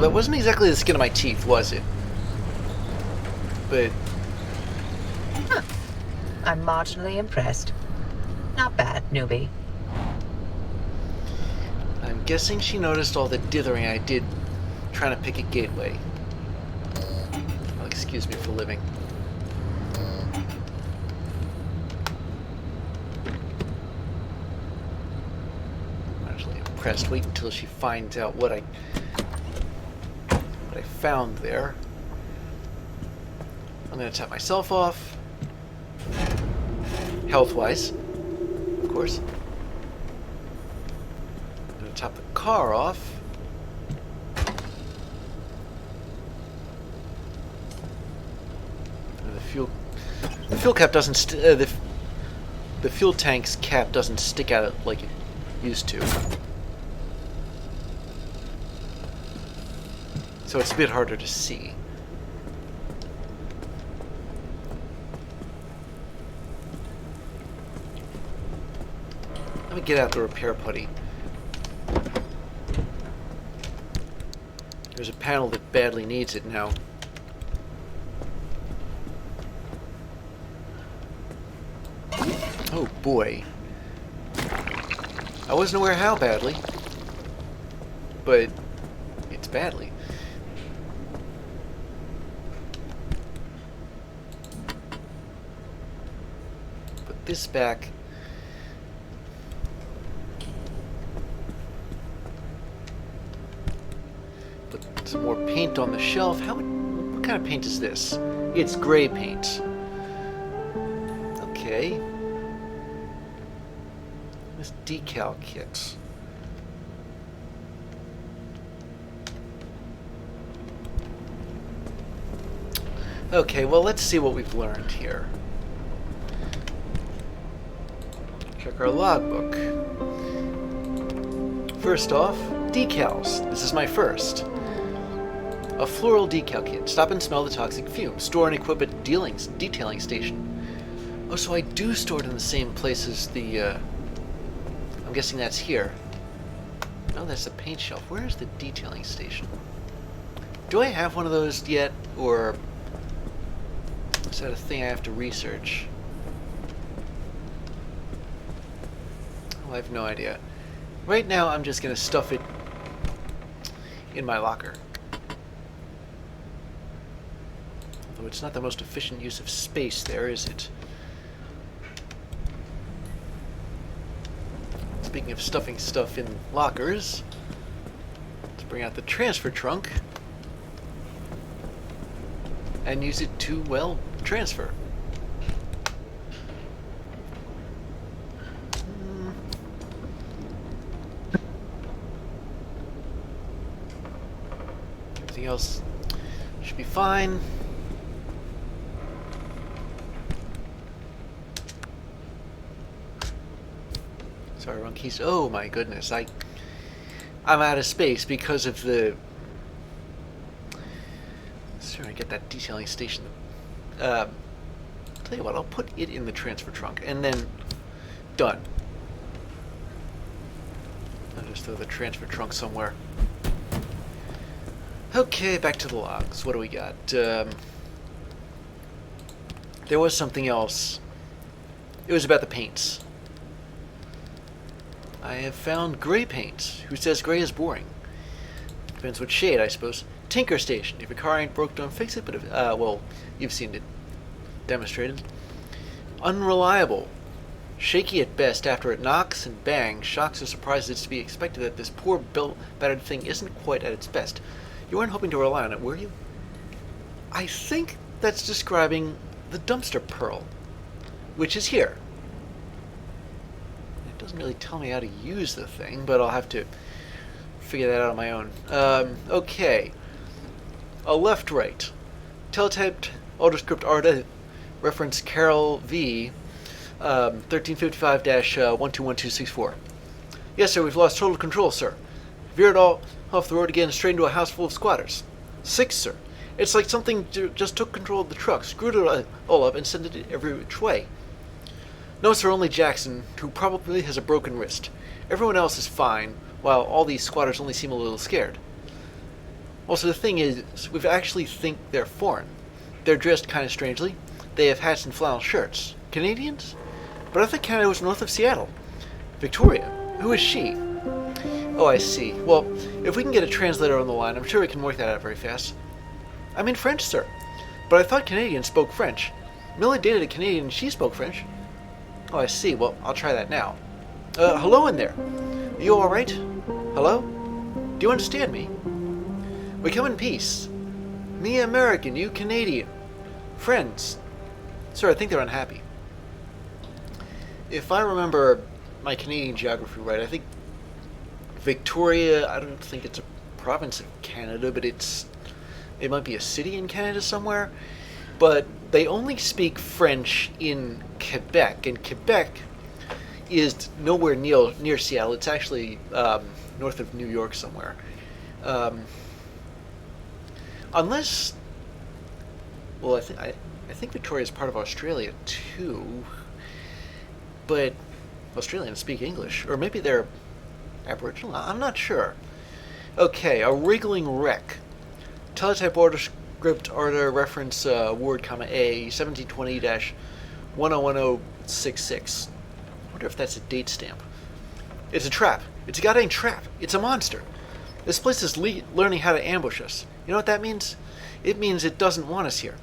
that wasn't exactly the skin of my teeth, was it? But... Huh. I'm marginally impressed. Not bad, newbie. I'm guessing she noticed all the dithering I did trying to pick a gateway. Oh, excuse me for living. Marginally impressed. Wait until she finds out what I found there. I'm going to tap myself off. Health-wise, of course. I'm going to top the car off. And the fuel cap doesn't the fuel tank's cap doesn't stick out like it used to. So it's a bit harder to see. Let me get out the repair putty. There's a panel that badly needs it now. Oh boy. I wasn't aware how badly, but it's badly. Put this back. Put some more paint on the shelf. What kind of paint is this? It's gray paint. Okay. This decal kit. Okay, well, let's see what we've learned here. Check our logbook. First off, decals. This is my first. A floral decal kit. Stop and smell the toxic fumes. Store and equip at detailing station. Oh, so I do store it in the same place as the, I'm guessing that's here. No, that's the paint shelf. Where is the detailing station? Do I have one of those yet, or is that a thing I have to research? Oh, I have no idea. Right now, I'm just going to stuff it in my locker. Although it's not the most efficient use of space there, is it? Speaking of stuffing stuff in lockers, let's bring out the transfer trunk and use it to, well, transfer. Everything else should be fine. Sorry, wrong keys. Oh my goodness, I'm out of space because of the. Let's try to get that detailing station. Tell you what, I'll put it in the transfer trunk and then done. I'll just throw the transfer trunk somewhere. Okay, back to the logs. What do we got? There was something else. It was about the paints. I have found gray paint. Who says gray is boring? Depends what shade, I suppose. Tinker station. If your car ain't broke, don't fix it. But if, well, you've seen it demonstrated. Unreliable. Shaky at best after it knocks and bangs. Shocks or surprises. It's to be expected that this poor battered thing isn't quite at its best. You weren't hoping to rely on it, were you? I think that's describing the dumpster pearl, which is here. It doesn't really tell me how to use the thing, but I'll have to figure that out on my own. Okay. A left-right. Teletyped autoscript ARDA reference Carol V. 1355-121264. Yes, sir, we've lost total control, sir. Veered all off the road again and straight into a house full of squatters. 6, sir. It's like something just took control of the truck, screwed it all up, and sent it every which way. No, sir, only Jackson, who probably has a broken wrist. Everyone else is fine, while all these squatters only seem a little scared. Also, the thing is, we actually think they're foreign. They're dressed kind of strangely. They have hats and flannel shirts. Canadians? But I thought Canada was north of Seattle. Victoria. Who is she? Oh, I see. Well, if we can get a translator on the line, I'm sure we can work that out very fast. I'm in French, sir. But I thought Canadians spoke French. Millie dated a Canadian and she spoke French. Oh, I see. Well, I'll try that now. Hello in there. Are you alright? Hello? Do you understand me? We come in peace. Me American, you Canadian. Friends. Sir, I think they're unhappy. If I remember my Canadian geography right, I think Victoria, I don't think it's a province of Canada, but it might be a city in Canada somewhere. But they only speak French in Quebec, and Quebec is nowhere near Seattle. It's actually north of New York somewhere. Unless, well, I think Victoria is part of Australia too, but Australians speak English, or maybe they're Aboriginal. I'm not sure. Okay, a wriggling wreck. Teletype order script order reference word comma A 1720-101066. I wonder if that's a date stamp. It's a trap. It's a goddamn trap. It's a monster. This place is learning how to ambush us. You know what that means? It means it doesn't want us here.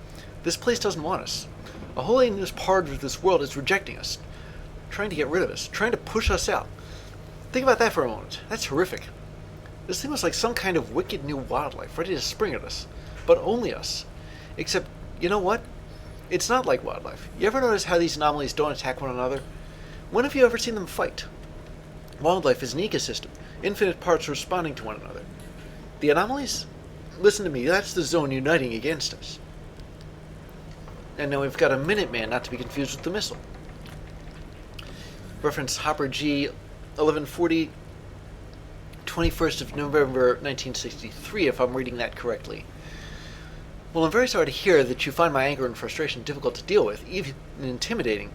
This place doesn't want us. A whole this part of this world is rejecting us, trying to get rid of us, trying to push us out. Think about that for a moment. That's horrific. This thing was like some kind of wicked new wildlife ready to spring at us, but only us. Except, you know what? It's not like wildlife. You ever notice how these anomalies don't attack one another? When have you ever seen them fight? Wildlife is an ecosystem, infinite parts responding to one another. The anomalies? Listen to me, that's the zone uniting against us. And now we've got a Minuteman, not to be confused with the missile. Reference Hopper G 1140, 21st of November 1963, if I'm reading that correctly. Well, I'm very sorry to hear that you find my anger and frustration difficult to deal with, even intimidating.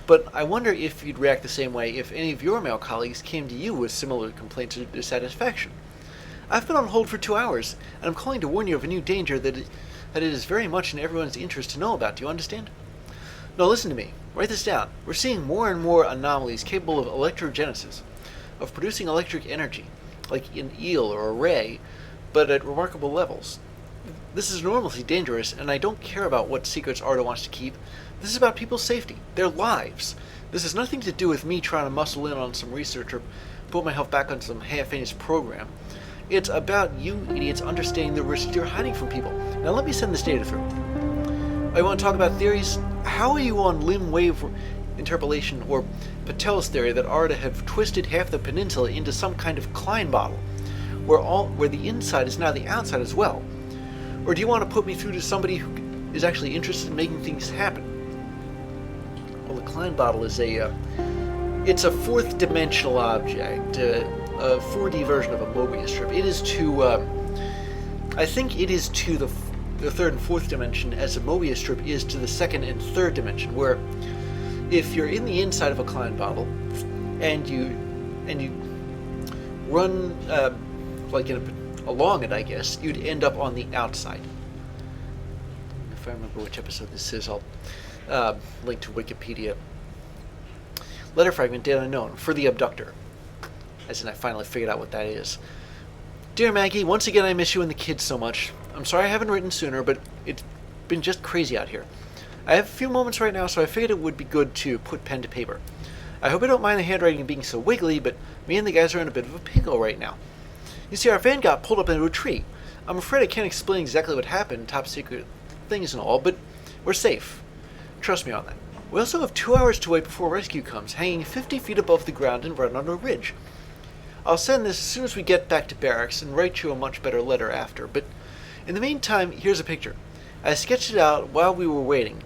But I wonder if you'd react the same way if any of your male colleagues came to you with similar complaints or dissatisfaction. I've been on hold for 2 hours, and I'm calling to warn you of a new danger that it is very much in everyone's interest to know about. Do you understand? Now listen to me. Write this down. We're seeing more and more anomalies capable of electrogenesis, of producing electric energy, like an eel or a ray, but at remarkable levels. This is enormously dangerous, and I don't care about what secrets Arda wants to keep. This is about people's safety, their lives. This has nothing to do with me trying to muscle in on some research or put myself back on some half-finished program. It's about you idiots understanding the risks you're hiding from people. Now let me send this data through. I want to talk about theories. How are you on limb wave interpolation or Patel's theory that Arda have twisted half the peninsula into some kind of Klein bottle, where the inside is now the outside as well? Or do you want to put me through to somebody who is actually interested in making things happen? Well, the Klein bottle is it's a fourth dimensional object, a 4D version of a Mobius strip. It is to, I think it is to the third and fourth dimension as a Mobius strip is to the second and third dimension, where if you're in the inside of a Klein bottle and you run along it, I guess, you'd end up on the outside. If I remember which episode this is, I'll link to Wikipedia. Letter fragment, data unknown, for the abductor. As in, I finally figured out what that is. Dear Maggie, once again I miss you and the kids so much. I'm sorry I haven't written sooner, but it's been just crazy out here. I have a few moments right now, so I figured it would be good to put pen to paper. I hope you don't mind the handwriting being so wiggly, but me and the guys are in a bit of a pickle right now. You see, our van got pulled up into a tree. I'm afraid I can't explain exactly what happened, top secret things and all, but we're safe. Trust me on that. We also have 2 hours to wait before rescue comes, hanging 50 feet above the ground and right on a ridge. I'll send this as soon as we get back to barracks and write you a much better letter after, but in the meantime, here's a picture. I sketched it out while we were waiting.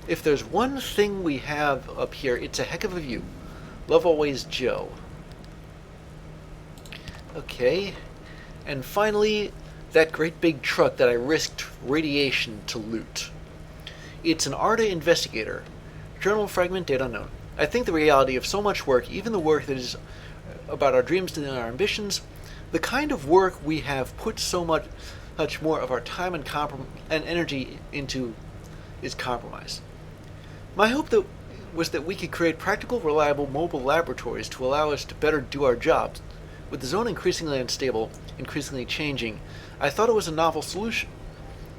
If there's one thing we have up here, it's a heck of a view. Love always, Joe. Okay, and finally, that great big truck that I risked radiation to loot. It's an Arda investigator. Journal fragment, date unknown. I think the reality of so much work, even the work that is about our dreams and our ambitions, The kind of work we have put so much more of our time and energy into is compromised. My hope was that we could create practical, reliable mobile laboratories to allow us to better do our jobs. With the zone increasingly unstable, increasingly changing, I thought it was a novel solution.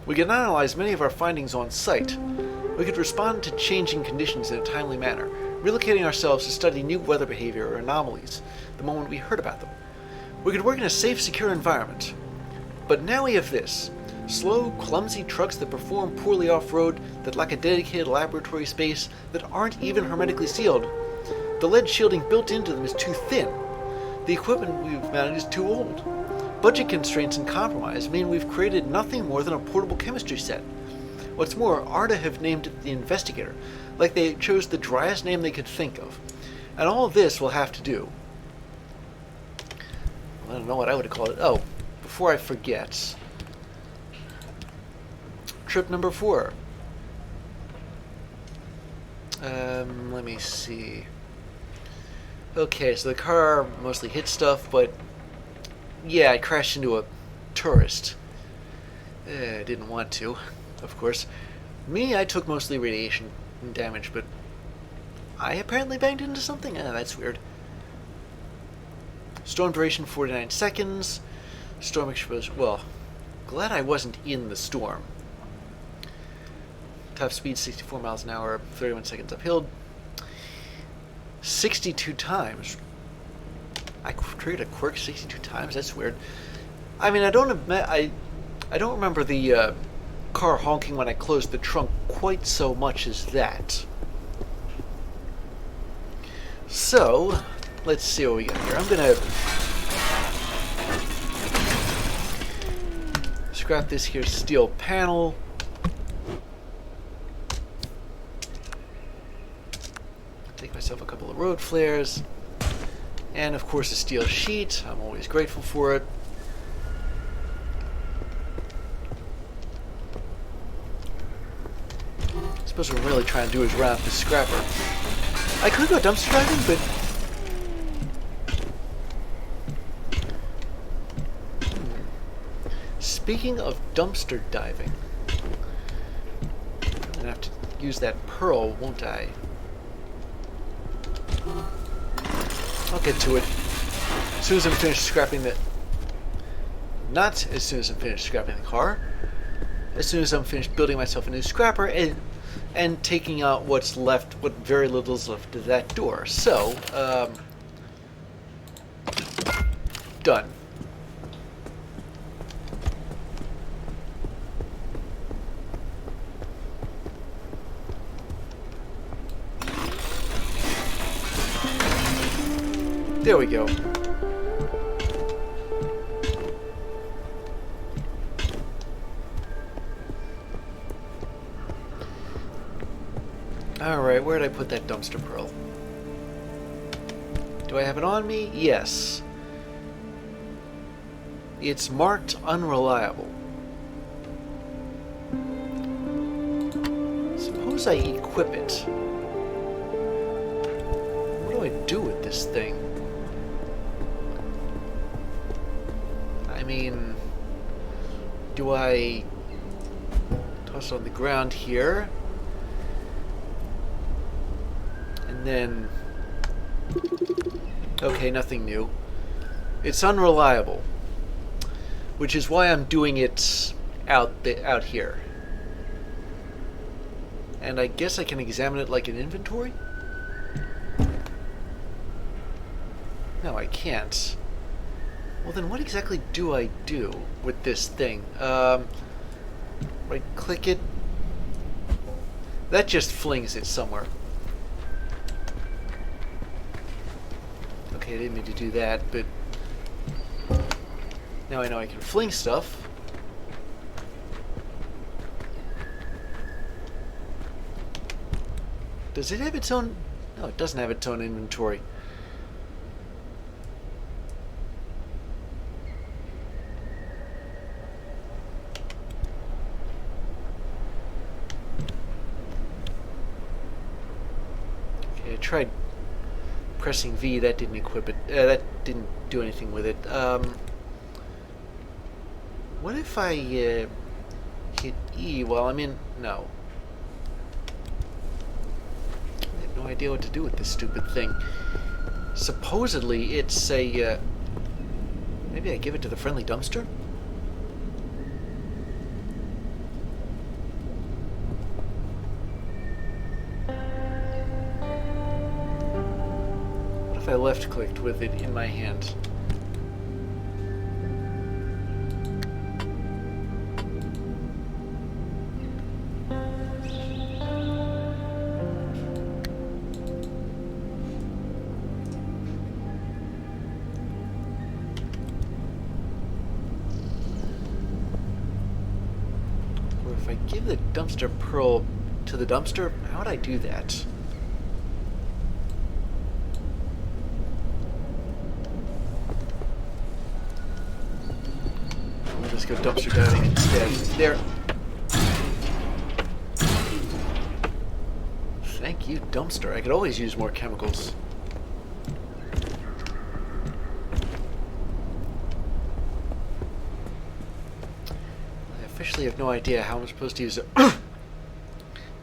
We could analyze many of our findings on site. We could respond to changing conditions in a timely manner, relocating ourselves to study new weather behavior or anomalies the moment we heard about them. We could work in a safe, secure environment. But now we have this. Slow, clumsy trucks that perform poorly off-road, that lack a dedicated laboratory space, that aren't even hermetically sealed. The lead shielding built into them is too thin. The equipment we've mounted is too old. Budget constraints and compromise mean we've created nothing more than a portable chemistry set. What's more, ARDA have named it the Investigator, like they chose the driest name they could think of. And all this will have to do. I don't know what I would have called it. Oh, before I forget. Trip number 4. Let me see. Okay, so the car mostly hit stuff, but yeah, I crashed into a tourist. I didn't want to, of course. Me, I took mostly radiation damage, but I apparently banged into something? That's weird. Storm duration 49 seconds. Storm exposure. Well, glad I wasn't in the storm. Top speed 64 miles an hour, 31 seconds uphill. 62 times. I triggered a quirk 62 times. That's weird. I mean, I don't remember the car honking when I closed the trunk quite so much as that. So, let's see what we got here. I'm gonna scrap this here steel panel. Take myself a couple of road flares. And of course a steel sheet. I'm always grateful for it. I suppose what I'm really trying to do is wrap the scrapper. I could go dumpster diving, but speaking of dumpster diving, I'm gonna have to use that pearl, won't I? I'll get to it as soon as I'm finished scrapping the... Not as soon as I'm finished scrapping the car. As soon as I'm finished building myself a new scrapper and taking out what's left, what very little is left of that door. So, done. There we go. Alright, where did I put that dumpster pearl? Do I have it on me? Yes. It's marked unreliable. Suppose I equip it. What do I do with this thing? I mean, do I toss it on the ground here? And then, okay, nothing new. It's unreliable, which is why I'm doing it out here. And I guess I can examine it like an inventory? No, I can't. Well, then what exactly do I do with this thing? Right click it. That just flings it somewhere. Okay, I didn't mean to do that, but now I know I can fling stuff. Does it have its own... No, it doesn't have its own inventory. Okay, I tried pressing V, that didn't equip it. That didn't do anything with it. What if I hit E while I'm in... No. I have no idea what to do with this stupid thing. Supposedly, it's a... maybe I give it to the friendly dumpster? What if I left-clicked with it in my hand? If I give the dumpster pearl to the dumpster, how would I do that? We'll just go dumpster diving instead. There. Thank you, dumpster. I could always use more chemicals. I officially have no idea how I'm supposed to use a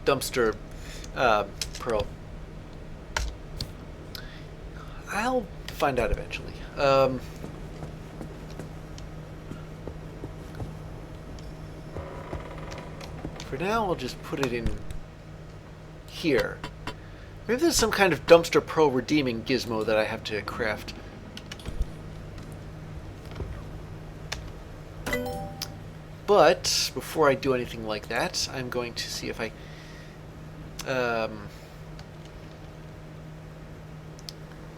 dumpster pearl. I'll find out eventually. For now, I'll just put it in here. Maybe there's some kind of dumpster pearl redeeming gizmo that I have to craft. But before I do anything like that, I'm going to see if I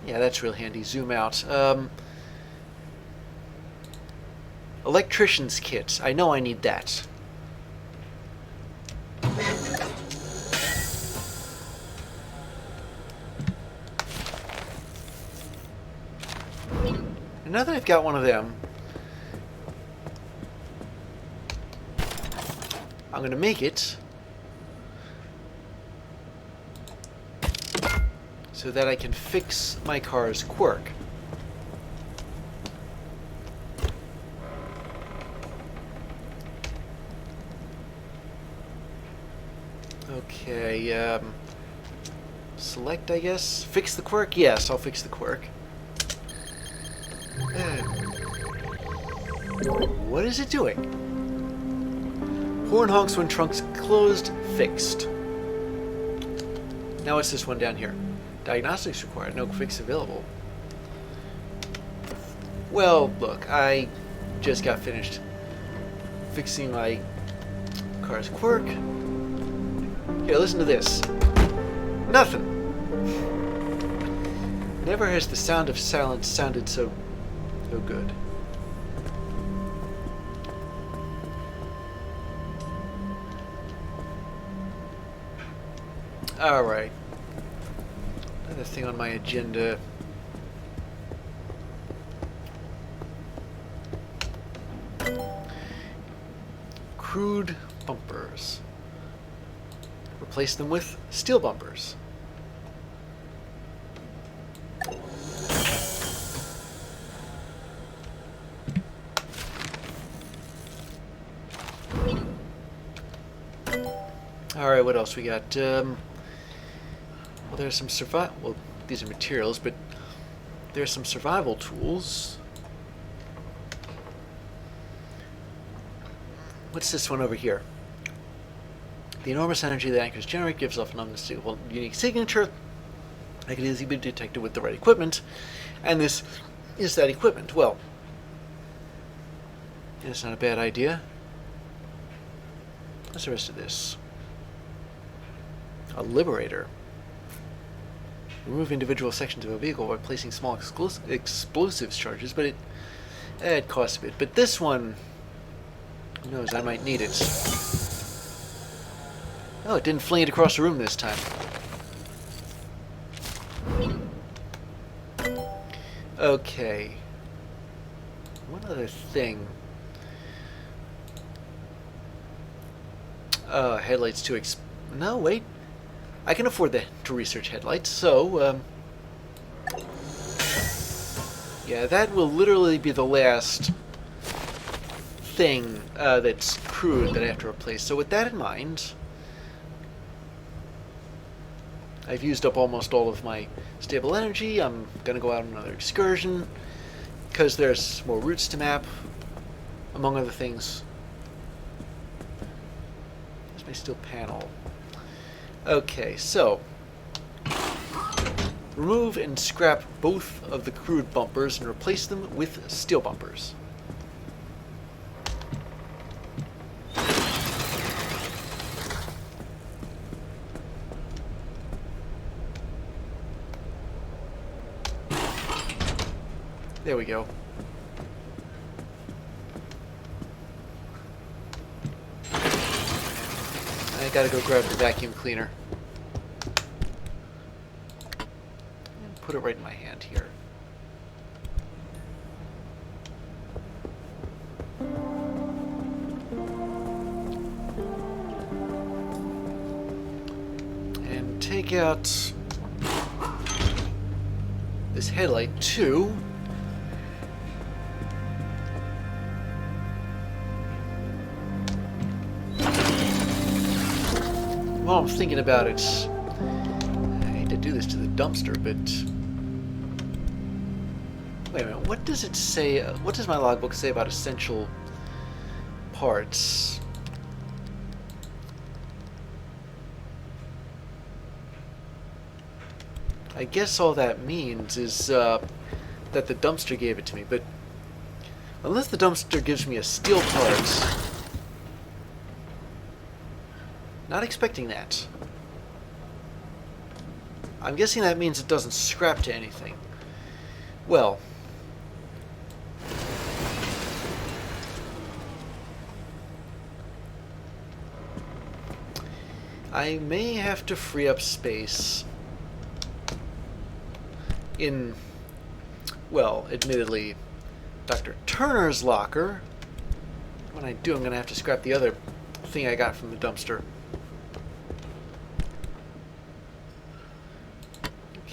yeah, that's real handy. Zoom out. Electrician's kit. I know I need that. And now that I've got one of them, I'm going to make it so that I can fix my car's quirk. Okay, select, I guess. Fix the quirk? Yes, I'll fix the quirk. What is it doing? Horn honks when trunk's closed. Fixed. Now what's this one down here? Diagnostics required. No fix available. Well, look, I just got finished fixing my car's quirk. Here, listen to this. Nothing. Never has the sound of silence sounded so good. Alright. Another thing on my agenda. Crude bumpers. Replace them with steel bumpers. Alright, what else we got? Well, there's some well, these are materials, but there's some survival tools. What's this one over here? The enormous energy that anchors generate gives off an unmistakable unique signature that can easily be detected with the right equipment. And this is that equipment. Well, that's not a bad idea. What's the rest of this? A liberator. Remove individual sections of a vehicle by placing small explosives charges, but it costs a bit. But this one, who knows, I might need it. Oh, it didn't fling it across the room this time. Okay. One other thing. Headlights too no, wait. I can afford to research headlights, so, yeah, that will literally be the last thing that's crude that I have to replace. So with that in mind, I've used up almost all of my stable energy. I'm going to go out on another excursion because there's more routes to map, among other things. There's my steel panel. Okay, so remove and scrap both of the crude bumpers and replace them with steel bumpers. There we go. I gotta go grab the vacuum cleaner. And put it right in my hand here. And take out this headlight too. While I'm thinking about it, I hate to do this to the dumpster, but wait a minute, what does it say, what does my logbook say about essential parts? I guess all that means is that the dumpster gave it to me, but unless the dumpster gives me a steel part, not expecting that. I'm guessing that means it doesn't scrap to anything. Well, I may have to free up space in, well, admittedly, Dr. Turner's locker. When I do, I'm going to have to scrap the other thing I got from the dumpster.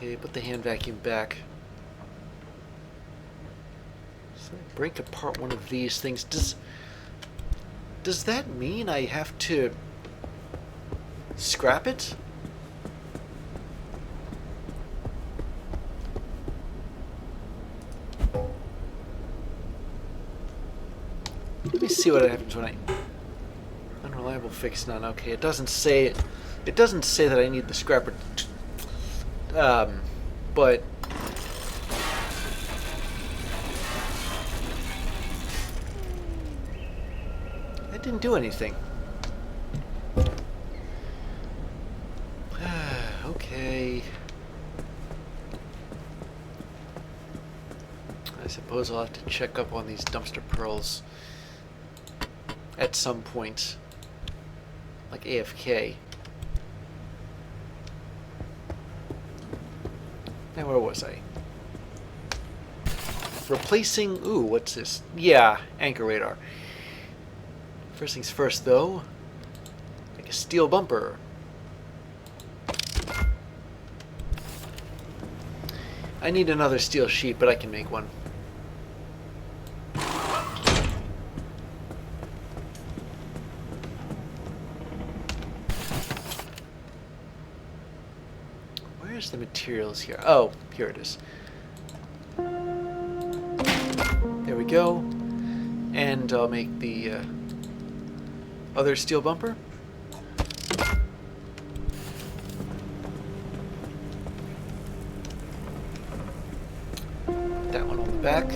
Okay, put the hand vacuum back. So I break apart one of these things. Does that mean I have to scrap it? Let me see what happens when I unreliable fix none. Okay, it doesn't say that I need the scrapper. But that didn't do anything. Okay. I suppose I'll have to check up on these dumpster pearls at some point, like AFK. Now, where was I? Replacing... Ooh, what's this? Yeah, anchor radar. First things first, though. Make a steel bumper. I need another steel sheet, but I can make one. Where's the materials here? Oh, here it is. There we go. And I'll make the other steel bumper. That one on the back.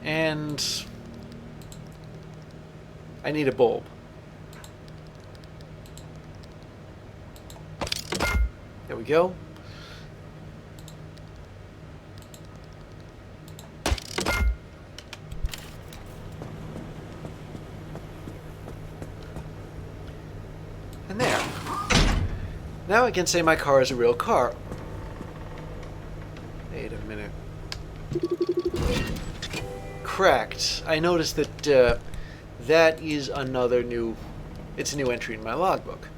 And I need a bulb. There we go. And there. Now I can say my car is a real car. Wait a minute. Cracked. I noticed that that is another new... It's a new entry in my logbook.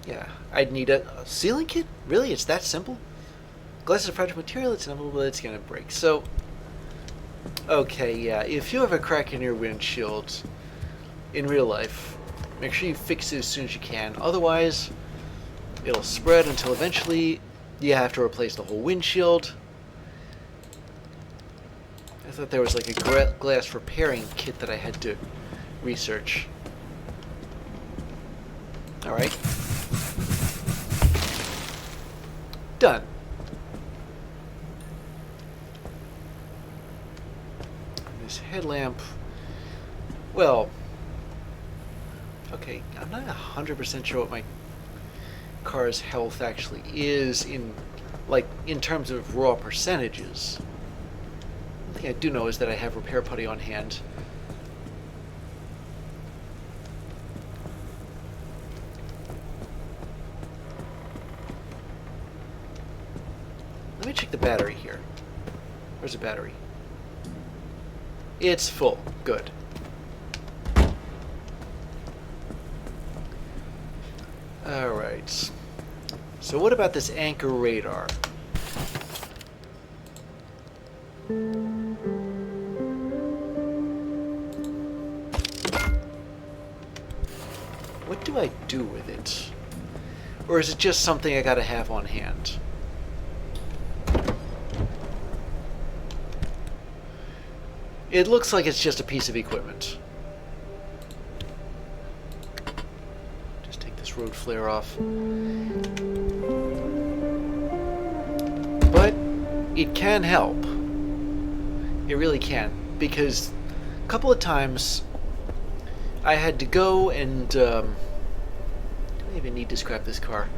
Yeah, I'd need a sealing kit? Really? It's that simple? Glass is a fragile material, it's inevitable it's gonna break. So, okay, yeah, if you have a crack in your windshield in real life, make sure you fix it as soon as you can. Otherwise, it'll spread until eventually you have to replace the whole windshield. I thought there was like a glass repairing kit that I had to research. Alright. Done. This headlamp, well, okay, I'm not 100% sure what my car's health actually is in terms of raw percentages. One thing I do know is that I have repair putty on hand. Let me check the battery here. Where's the battery? It's full. Good. Alright. So what about this anchor radar? What do I do with it? Or is it just something I gotta have on hand? It looks like it's just a piece of equipment. Just take this road flare off. But it can help. It really can. Because a couple of times I had to go and... do I even need to scrap this car?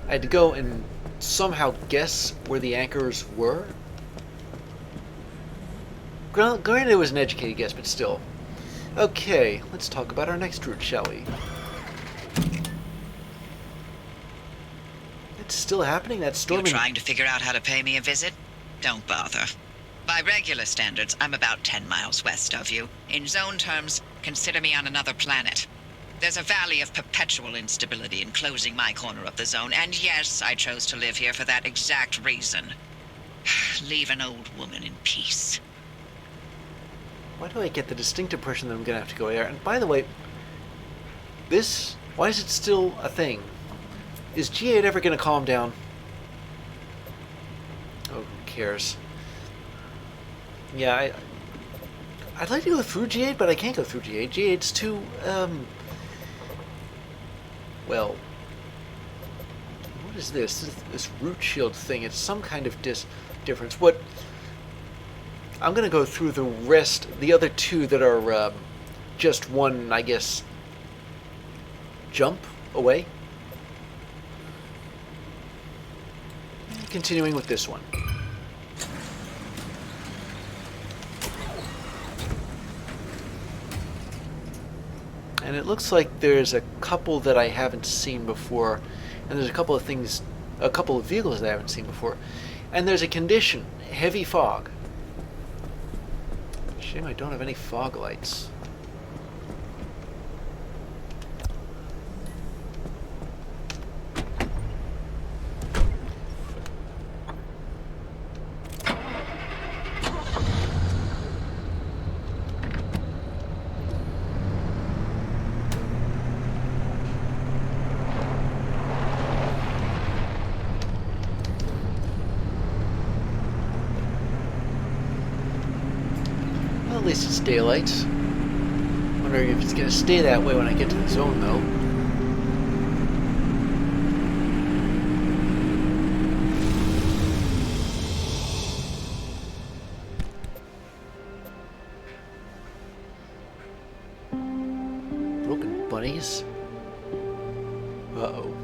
I had to go and somehow guess where the anchors were. Granted, it was an educated guess, but still. Okay, let's talk about our next route, shall we? It's still happening? That storm... You're trying to figure out how to pay me a visit? Don't bother. By regular standards, I'm about 10 miles west of you. In zone terms, consider me on another planet. There's a valley of perpetual instability enclosing my corner of the zone, and yes, I chose to live here for that exact reason. Leave an old woman in peace. Why do I get the distinct impression that I'm going to have to go there? And by the way, this... why is it still a thing? Is G8 ever going to calm down? Oh, who cares? Yeah, I'd like to go through G8, but I can't go through G8. G8's too, well... what is this? This root shield thing. It's some kind of difference. What... I'm going to go through the other two that are just one, I guess, jump away. Continuing with this one. And it looks like there's a couple that I haven't seen before, and there's a couple of vehicles that I haven't seen before. And there's a condition, heavy fog. Shame I don't have any fog lights. At least it's daylight. Wondering if it's gonna stay that way when I get to the zone, though. Broken bunnies? Uh-oh.